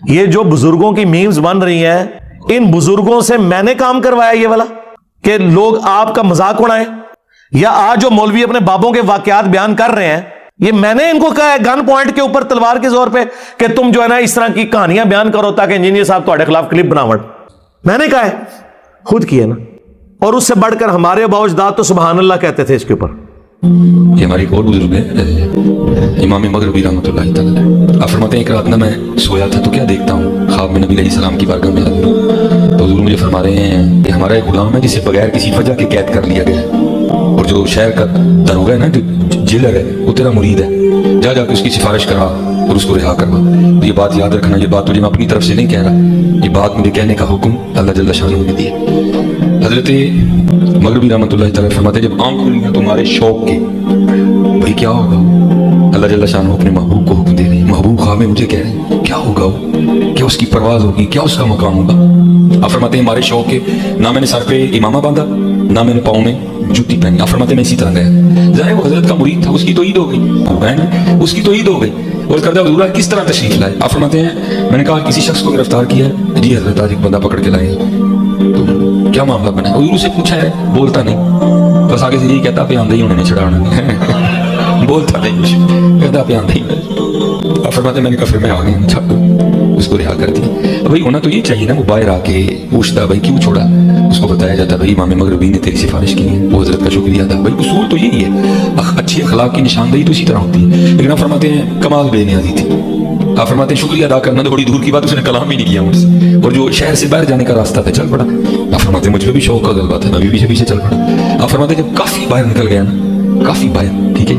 یہ جو بزرگوں کی میمز بن رہی ہیں، ان بزرگوں سے میں نے کام کروایا یہ والا کہ لوگ آپ کا مذاق اڑائیں؟ یا آج جو مولوی اپنے بابوں کے واقعات بیان کر رہے ہیں، یہ میں نے ان کو کہا ہے گن پوائنٹ کے اوپر تلوار کے زور پہ کہ تم جو ہے نا اس طرح کی کہانیاں بیان کرو تاکہ انجینئر صاحب تمہارے خلاف کلپ بناون؟ میں نے کہا ہے، خود کیے نا۔ اور اس سے بڑھ کر ہمارے آباء و اجداد تو سبحان اللہ کہتے تھے اس کے اوپر۔ یہ ہماری ایک اور بزرگ ہے امام مغربی رحمۃ اللہ تعالی، آپ فرماتے ہیں ایک رات نہ میں سویا تھا تو کیا دیکھتا ہوں، خواب میں نبی علیہ السلام کی بارگاہ میں حاضر ہوں تو حضور مجھے فرما رہے ہیں کہ ہمارا ایک غلام ہے جسے بغیر کسی وجہ کے قید کر لیا گیا ہے، اور جو شہر کا داروغہ ہے نا، جو جیلر ہے، وہ تیرا مرید ہے، جا جا کے اس کی سفارش کرا اور اس کو رہا کروا۔ تو یہ بات یاد رکھنا، یہ بات تجھے میں اپنی طرف سے نہیں کہہ رہا، یہ بات مجھے کہنے کا حکم اللہ جل شانہ نے دیا۔ حضرت مغربی رحمۃ اللہ تعالی فرماتے ہیں جب آنکھ کھلی ہے تمہارے شوق کے، بھائی کیا ہوگا؟ اللہ جل شانہ اپنے محبوب کو حکم دے رہے ہیں، محبوب خواب میں مجھے کہہ رہے ہیں کیا ہوگا وہ، کیا اس کی پرواز ہوگی، کیا اس کا مقام ہوگا۔ آپ فرماتے ہیں ہمارے شوق کے، نہ میں نے سر پہ امامہ باندھا نہ میں نے پاؤں میں جوتی پہنی۔ آپ فرماتے ہیں میں اسی طرح گیا، ظاہر وہ حضرت کا مرید تھا، اس کی تو عید ہو گئی، اس کی تو عید ہو گئی، اور کردہ حضور کس طرح تشریف لائے؟ آپ فرماتے ہیں میں نے کہا کسی شخص کو گرفتار کیا ہے، جی حضرت آج ایک بندہ پکڑ کے لائے، تو کیا معاملہ بنا؟ حضور سے پوچھا ہے، بولتا نہیں، بس آگے سے یہی کہتا پہ آندھا ہی انہوں نے چھڑانا، بولتا نہیں، کہتا پہ آندھا ہی۔ آپ فرماتے ہیں میں نے کہا پھر میں آگے چھاپ اس کو رہا کر دی۔ بھائی ہونا تو یہ چاہیے نا، وہ باہر آ کے پوچھتا بھائی کیوں چھوڑا، اس کو بتایا جاتا بھائی امام مغربی نے تیری سفارش کی ہے، وہ حضرت کا شکریہ تھا۔ بھائی اصول تو یہی ہے، اچھی اخلاق کی نشاندہی تو اسی طرح ہوتی ہے، لیکن آپ فرماتے ہیں کمال بے نیازی تھی۔ آپ فرماتے ہیں شکریہ ادا کرنا تو بڑی دور کی بات، اس نے کلام ہی نہیں کیا مجھ سے، اور جو شہر سے باہر جانے کا راستہ تھا چل پڑا۔ آپ فرماتے ہیں مجھ پہ بھی شوق کا غلبہ تھا، میں بھی پیچھے پیچھے چل پڑا۔ آپ فرماتے ہیں جب کافی باہر نکل گیا نا، کافی باہر، ٹھیک ہے،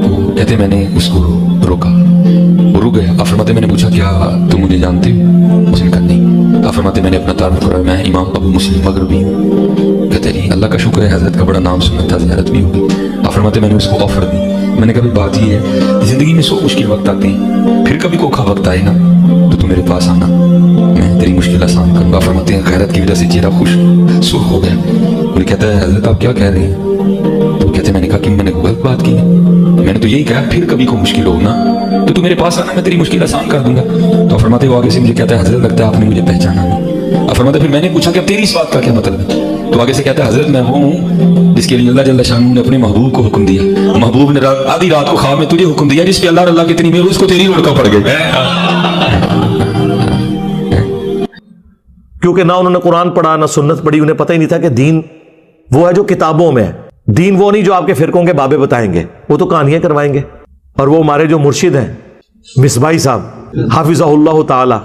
تو کہتے میں نے اس کو روکا، وہ رک گیا۔ آپ فرماتے میں نے پوچھا کیا تم مجھے جانتے ہو؟ اس نے کہا نہیں۔ آپ فرماتے میں نے اپنا تعارف کرایا، میں امام ابو مسلم مغربی ہوں۔ کہتے نہیں اللہ کا شکر ہے حضرت کا بڑا نام سنا تھا، زیارت بھی ہوگی۔ آپ فرماتے میں نے اس کو آفر دی، میں نے کہا بات یہ ہے زندگی میں 100 مشکل وقت آتے ہیں، پھر کبھی کوکھا وقت آئے نا تو تم میرے پاس آنا، میں تیری مشکل آسان کروں گا۔ آپ فرماتے ہیں غیرت کی وجہ سے چہرہ خوش سرخ ہو گیا، وہ کہتا ہے حضرت آپ کیا کہہ رہے ہیں؟ تو کہتے ہیں میں نے کہا کہ میں نے غلط بات کی ہے، میں نے تو یہی کہا پھر کبھی کو مشکل ہو نا تو میرے پاس آنا، میں تیری مشکل آسان کر دوں گا۔ تو فرماتے وہ آگے سے مجھے کہتا ہے حضرت لگتا ہے آپ نے مجھے پہچانا نہیں۔ آپ فرماتے پھر میں نے پوچھا کہ اب تیری اس بات کا کیا مطلب ہے؟ تو آگے سے کہتا ہے حضرت میں ہوں جس کے لیے اللہ جل شانہ نے اپنے محبوب کو حکم دیا، محبوب نے آدھی رات کو خواب میں تجھے حکم دیا، جس پہ اللہ کی اتنی مہر اس کو تیری لڑکا پڑ گئی۔ کیونکہ نہ انہوں نے قرآن پڑھا نہ سنت پڑھی، انہیں پتہ ہی نہیں تھا کہ دین وہ ہے جو کتابوں میں ہے، دین وہ نہیں جو آپ کے فرقوں کے بابے بتائیں گے، وہ تو کہانیاں کروائیں گے۔ اور وہ ہمارے جو مرشد ہیں مصباحی صاحب حافظہ اللہ تعالی،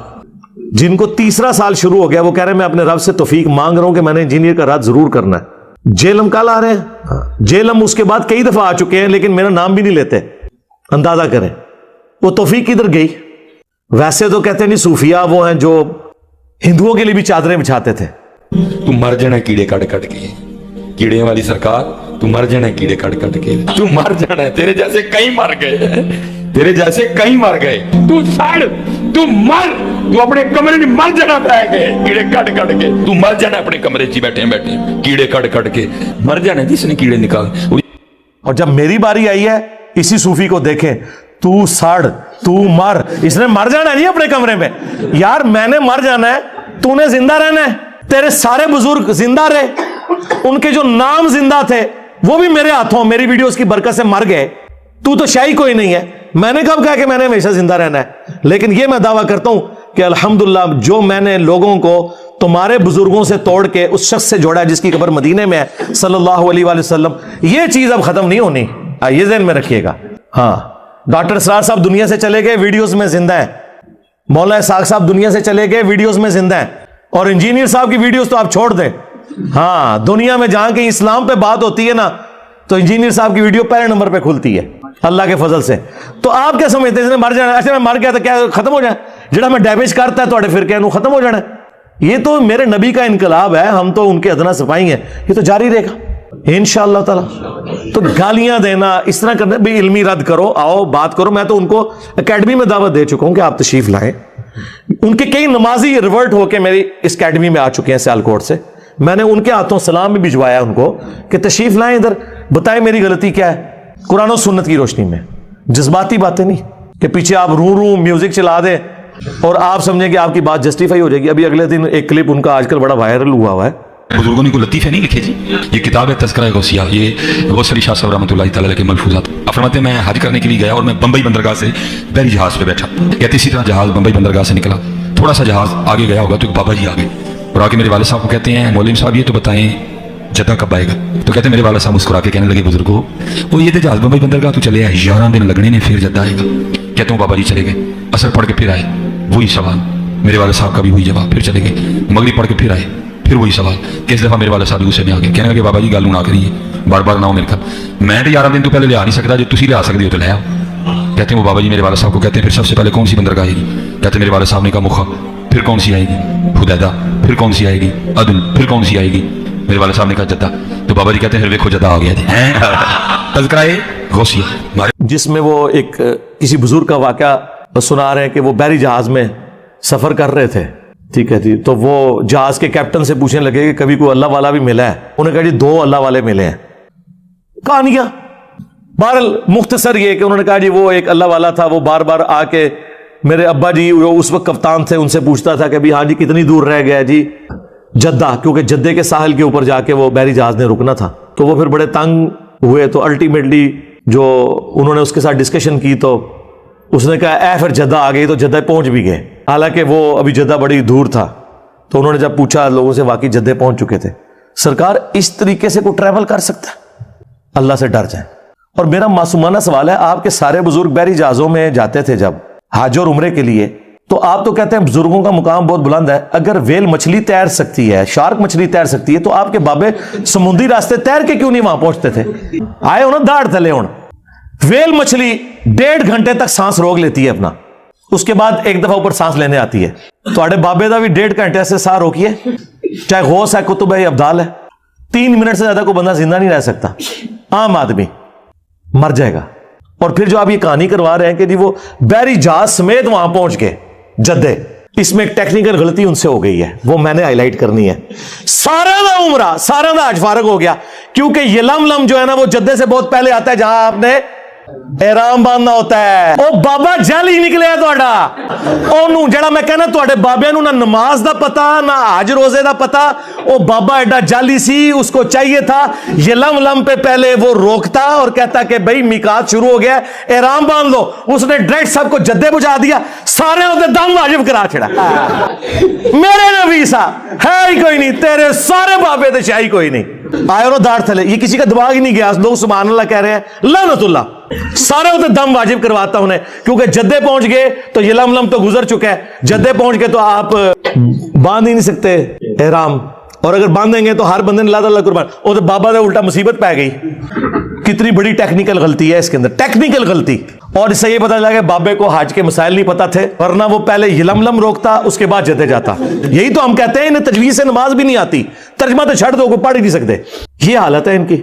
جن کو 3را سال شروع ہو گیا، وہ کہہ رہے ہیں میں اپنے رب سے توفیق مانگ رہا ہوں کہ میں نے انجینئر کا رات ضرور کرنا ہے۔ جیلم کل آ رہے ہیں، جیلم اس کے بعد کئی دفعہ آ چکے ہیں لیکن میرا نام بھی نہیں لیتے، اندازہ کریں وہ توفیق کدھر گئی۔ ویسے تو کہتے نہیں صوفیہ وہ ہیں جو ہندوؤں کے لیے بھی چادریں بچھاتے تھے۔ تو مر جانا کیڑے کٹ کٹ کے، کیڑے والی سرکار تو مر جانا کیڑے کٹ کٹ کے، تو مر جانا ہے، تیرے جیسے کئی مر گئے، تیرے جیسے کئی مر گئے، تو سڑ، تو مر، تو اپنے کمرے میں مر جانا پہ گئے کیڑے کٹ کٹ کے، تو مر جانا اپنے کمرے چی بیٹھے بیٹھے کیڑے کٹ کٹ کے، مر جانا جس نے کیڑے نکال۔ اور جب میری باری آئی ہے اسی صوفی کو دیکھیں، تو سڑ، تو مر، اس نے مر جانا ہے نہیں اپنے کمرے میں، یار میں نے مر جانا ہے، تو نے زندہ رہنا ہے۔ تیرے سارے بزرگ زندہ رہے، ان کے جو نام زندہ تھے وہ بھی میرے ہاتھوں میری ویڈیوز کی برکت سے مر گئے، تو شاہی کوئی نہیں ہے۔ میں نے کب کہا کہ میں نے ہمیشہ زندہ رہنا ہے؟ لیکن یہ میں دعویٰ کرتا ہوں کہ الحمدللہ جو میں نے لوگوں کو تمہارے بزرگوں سے توڑ کے اس شخص سے جوڑا ہے جس کی قبر مدینے میں ہے صلی اللہ علیہ وآلہ وسلم، یہ چیز اب ختم نہیں ہونی، یہ ذہن میں رکھیے گا۔ ہاں ڈاکٹر اسرار صاحب دنیا سے چلے گئے، ویڈیوز میں زندہ ہیں، مولانا اسحاق صاحب دنیا سے چلے گئے، ویڈیوز میں زندہ ہیں، اور انجینئر صاحب کی ویڈیوز تو آپ چھوڑ دیں۔ ہاں دنیا میں جہاں کہیں اسلام پہ بات ہوتی ہے نا تو انجینئر صاحب کی ویڈیو پہلے نمبر پہ کھلتی ہے اللہ کے فضل سے۔ تو آپ کیا سمجھتے ہیں اس نے مر جانا؟ اچھا میں مر گیا تو کیا ختم ہو جائے؟ جڑا میں ڈیمیج کرتا ہے تھوڑے فرقے نو ختم ہو جانا ہے؟ یہ تو میرے نبی کا انقلاب ہے، ہم تو ان کے ادنا صفائی ہیں، یہ تو جاری رہے گا انشاءاللہ تعالی۔ تو گالیاں دینا اس طرح کرنا بھی علمی رد کرو، آؤ بات کرو۔ میں تو ان کو اکیڈمی میں دعوت دے چکا ہوں کہ آپ تشریف لائیں، ان کے کئی نمازی ریورٹ ہو کے میری اس اکیڈمی میں آ چکے ہیں سیالکوٹ سے، میں نے ان کے ہاتھوں سلام بھی بھجوایا ان کو کہ تشریف لائیں ادھر، بتائیں میری غلطی کیا ہے قرآن و سنت کی روشنی میں، جذباتی باتیں نہیں کہ پیچھے آپ رو میوزک چلا دیں اور آپ سمجھیں کہ آپ کی بات جسٹیفائی ہو جائے گی. ابھی اگلے دن ایک کلپ ان کا آج کل بڑا وائرل ہوا ہے. بزرگوں نے کوئی لطیفے نہیں لکھے جی. یہ کتاب ہے تذکرہ غوثیہ, یہ غوث علی شاہ صاحب رحمۃ اللہ تعالی کے ملفوظات. آپ فرماتے ہیں میں حج کرنے کے لیے گیا اور میں بمبئی بندرگاہ سے بحری جہاز پہ بیٹھا. کہتے اسی طرح جہاز بمبئی بندرگاہ سے نکلا, تھوڑا سا جہاز آگے گیا ہوگا تو ایک بابا جی آ گئے اور آ کے میرے والد صاحب کو کہتے ہیں مولوی صاحب یہ تو بتائیں جدہ کب آئے گا. تو کہتے ہیں میرے والد صاحب مسکرا کے کہنے لگے بزرگو وہ یہ تو جہاز بمبئی بندرگاہ تو چلے 11 دن لگنے نے پھر جدہ آئے گا. کہتا ہوں بابا جی چلے گئے, اثر پڑھ کے پھر آئے, وہی سوال. میرے والد صاحب کا بھی وہی جواب, پھر چلے گئے, مغرب پڑھ کے پھر آئے, پھر وہی سوال. کس دفعہ میرے والد صاحب غصے میں آ گئے, کہنے لگے بابا جی گل نہ کریے, بار بار نہ ہو میرے خیال, میں تو 11 دن تو پہلے لے آ نہیں سکتا, جو تسی لے آ سکتے ہو تو لے آؤ. کہتے ہیں وہ بابا جی میرے والد صاحب کو کہتے ہیں پھر سب سے پہلے کون سی بندرگاہ آئے گی. کہتے ہیں میرے والد صاحب نے کہا مخا, پھر کون سی آئے گی حدیدہ, پھر کون سی آئے گی عدن, پھر کون سی آئے گی. میرے والد صاحب نے کہا جدہ. تو بابا جی کہتے ہیں پھر دیکھو جدہ آ گیا جی. تذکرہ غوثیہ جس میں وہ ایک کسی بزرگ کا واقعہ سنا رہے ہیں کہ وہ بحری جہاز میں سفر کر رہے تھے, ٹھیک ہے جی. تو وہ جہاز کے کیپٹن سے پوچھنے لگے کہ کبھی کوئی اللہ والا بھی ملا ہے. انہوں نے کہا جی 2 اللہ والے ملے ہیں. کہانیاں بہرحال مختصر یہ کہ انہوں نے کہا جی وہ ایک اللہ والا تھا, وہ بار بار آ کے میرے ابا جی جو اس وقت کپتان تھے ان سے پوچھتا تھا کہ ہاں جی کتنی دور رہ گیا جی جدہ, کیونکہ جدے کے ساحل کے اوپر جا کے وہ بحری جہاز نے رکنا تھا. تو وہ پھر بڑے تنگ ہوئے, تو الٹیمیٹلی جو انہوں نے اس کے ساتھ ڈسکشن کی تو اس نے کہا اے پھر جدہ آ گئی, تو جدہ پہنچ بھی گئے. حالانکہ وہ ابھی جدہ بڑی دور تھا. تو انہوں نے جب پوچھا لوگوں سے, واقعی جدے پہنچ چکے تھے. سرکار اس طریقے سے کوئی ٹریول کر سکتا ہے؟ اللہ سے ڈر جائیں. اور میرا معصومانہ سوال ہے, آپ کے سارے بزرگ بحری جہازوں میں جاتے تھے جب حج اور عمرے کے لیے, تو آپ تو کہتے ہیں بزرگوں کا مقام بہت بلند ہے. اگر ویل مچھلی تیر سکتی ہے, شارک مچھلی تیر سکتی ہے, تو آپ کے بابے سمندری راستے تیر کے کیوں نہیں وہاں پہنچتے تھے؟ آئے ہونا داڑ تلے ہوں. ویل مچھلی 1.5 گھنٹے تک سانس روک لیتی ہے اپنا, اس کے بعد ایک دفعہ اوپر سانس لینے آتی ہے. تو بابے دا بھی 1.5 گھنٹے سے سانس روکیے, چاہے غوث ہے, کتب ہے, ابدال ہے, 3 منٹ سے زیادہ کوئی بندہ زندہ نہیں رہ سکتا. عام آدمی مر جائے گا. اور پھر جو آپ یہ کہانی کروا رہے ہیں کہ جی وہ بحری جہاز سمیت وہاں پہنچ گئے جدے, اس میں ایک ٹیکنیکل غلطی ان سے ہو گئی ہے, وہ میں نے ہائی لائٹ کرنی ہے. سارا دا عمرہ, سارا دا حج فارغ ہو گیا, کیونکہ یہ لم جو ہے نا وہ جدے سے بہت پہلے آتا ہے جہاں آپ نے احرام باندھنا ہوتا ہے. او بابا جل ہی نکلیا تہاڈا, اونوں جڑا میں کہنا تہاڈے بابے نوں نہ نماز دا پتہ نہ حج روزے دا پتہ, او بابا ایڈا جالی سی, اس کو چاہیے تھا یہ لم پہ پہلے وہ روکتا اور کہتا کہ بھئی میقات شروع ہو گیا, احرام باندھ لو. اس نے ڈائریکٹ سب کو جدے پہنچا دیا, سارے ہوتے دم واجب کرا چھڑا. میرے نبی سا ہے ہی کوئی نہیں, تیرے سارے بابے تے شاہی کوئی نہیں. آئے اور داڑھ تھلے, یہ کسی کا دماغ ہی نہیں گیا, لوگ سبحان اللہ کہہ رہے ہیں, لعنت اللہ. سارے ہوتے دم واجب کرواتا انہیں, کیونکہ جدے پہنچ گئے تو یہ لم تو گزر چکا ہے. جدے پہنچ گئے تو آپ باندھ ہی نہیں سکتے احرام, اور اگر باندھیں گے تو ہر بندے نے اللہ قربان. اور تو بابا دے الٹا مصیبت پہ گئی. کتنی بڑی ٹیکنیکل غلطی ہے اس کے اندر, ٹیکنیکل غلطی. اور اس سے یہ پتا چلا کہ بابے کو حج کے مسائل نہیں پتا تھے, ورنہ وہ پہلے یہ لم روکتا, اس کے بعد جدے جاتا. یہی تو ہم کہتے ہیں انہیں تجویز سے نماز بھی نہیں آتی, ترجمہ تو چھڑ دو, کو پڑھ ہی نہیں سکتے. یہ حالت ہے ان کی.